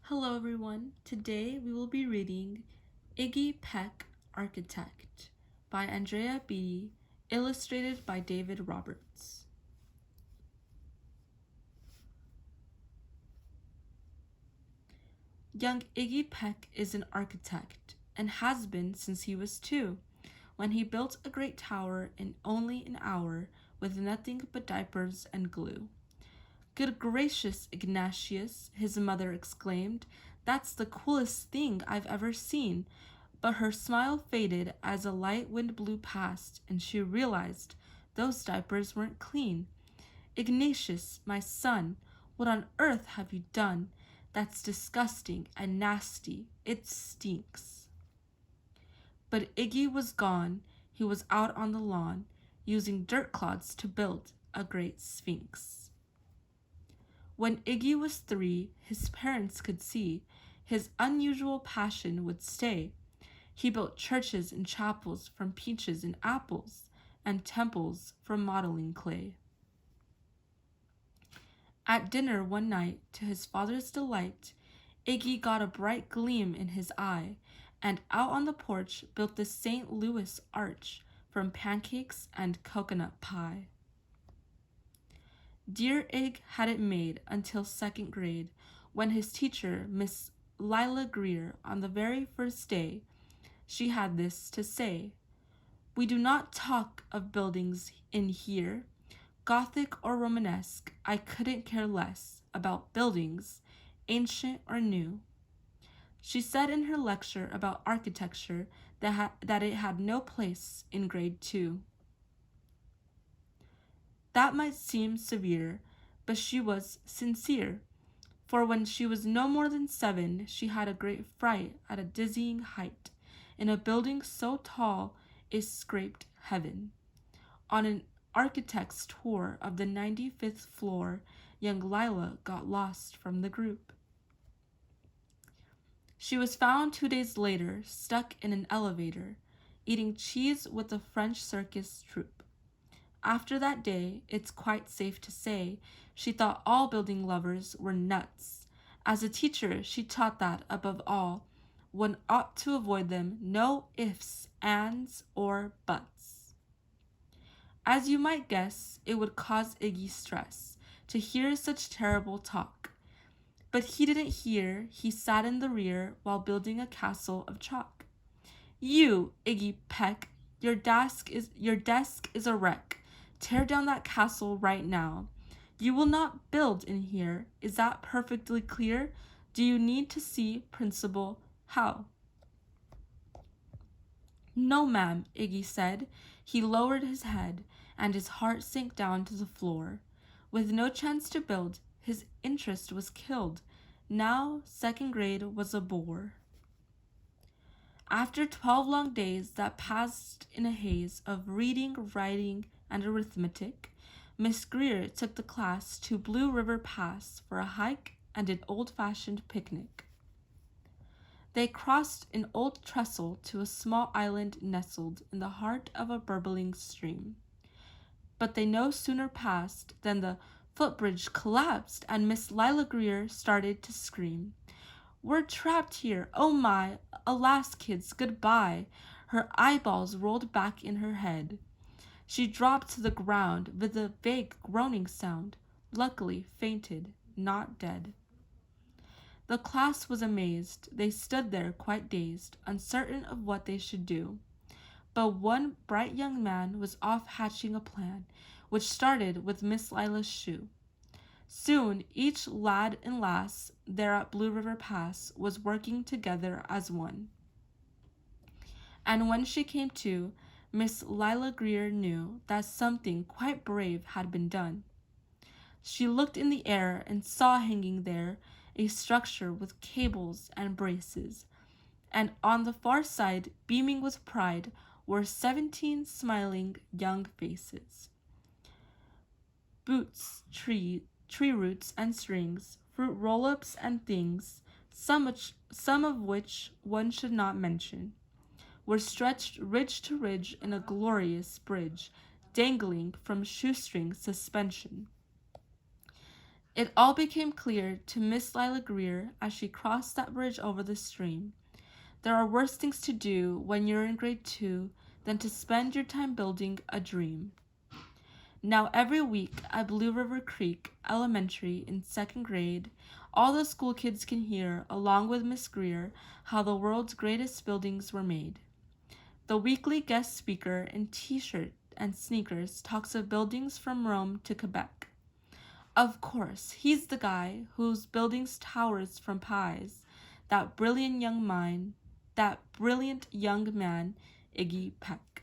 Hello everyone. Today we will be reading Iggy, Peck, Architect by Andrea, Beaty, illustrated by David Roberts. Young Iggy Peck is an architect and has been since he was 2, when he built a great tower in only an hour with nothing but diapers and glue. "Good gracious, Ignatius," his mother exclaimed, "that's the coolest thing I've ever seen." But her smile faded as a light wind blew past, and she realized those diapers weren't clean. "Ignatius, my son, what on earth have you done? That's disgusting and nasty. It stinks." But Iggy was gone. He was out on the lawn, using dirt clods to build a great sphinx. When Iggy was 3, his parents could see his unusual passion would stay. He built churches and chapels from peaches and apples, and temples from modeling clay. At dinner one night, to his father's delight, Iggy got a bright gleam in his eye, and out on the porch built the St. Louis arch from pancakes and coconut pie. Dear Ig had it made until 2nd grade, when his teacher, Miss Lila Greer, on the very first day, she had this to say: "We do not talk of buildings in here. Gothic or Romanesque, I couldn't care less about buildings, ancient or new." She said in her lecture about architecture that it had no place in grade 2. That might seem severe, but she was sincere, for when she was no more than 7, she had a great fright at a dizzying height, in a building so tall it scraped heaven. On an architect's tour of the 95th floor, young Lila got lost from the group. She was found 2 days later, stuck in an elevator, eating cheese with a French circus troupe. After that day, it's quite safe to say, she thought all building lovers were nuts. As a teacher, she taught that, above all, one ought to avoid them, no ifs, ands, or buts. As you might guess, it would cause Iggy stress to hear such terrible talk. But he didn't hear. He sat in the rear while building a castle of chalk. "You, Iggy Peck, your desk is a wreck. Tear down that castle right now. You will not build in here. Is that perfectly clear? Do you need to see Principal How?" "No, ma'am," Iggy said. He lowered his head, and his heart sank down to the floor. With no chance to build, his interest was killed. Now 2nd grade was a bore. After 12 long days that passed in a haze of reading, writing, and arithmetic, Miss Greer took the class to Blue River Pass for a hike and an old-fashioned picnic. They crossed an old trestle to a small island nestled in the heart of a burbling stream. But they no sooner passed than the footbridge collapsed and Miss Lila Greer started to scream. "We're trapped here! Oh my! Alas, kids, goodbye!" Her eyeballs rolled back in her head. She dropped to the ground with a vague groaning sound, luckily fainted, not dead. The class was amazed. They stood there quite dazed, uncertain of what they should do. But one bright young man was off hatching a plan, which started with Miss Lila's shoe. Soon each lad and lass there at Blue River Pass was working together as one. And when she came to, Miss Lila Greer knew that something quite brave had been done. She looked in the air and saw hanging there a structure with cables and braces, and on the far side, beaming with pride, were 17 smiling young faces. Boots, tree roots and strings, fruit roll-ups and things, some of which one should not mention, were stretched ridge to ridge in a glorious bridge, dangling from shoestring suspension. It all became clear to Miss Lila Greer as she crossed that bridge over the stream. There are worse things to do when you're in grade 2 than to spend your time building a dream. Now every week at Blue River Creek Elementary in 2nd grade, all the school kids can hear, along with Miss Greer, how the world's greatest buildings were made. The weekly guest speaker in t-shirt and sneakers talks of buildings from Rome to Quebec. Of course, he's the guy whose buildings towers from pies, that brilliant young man, Iggy Peck.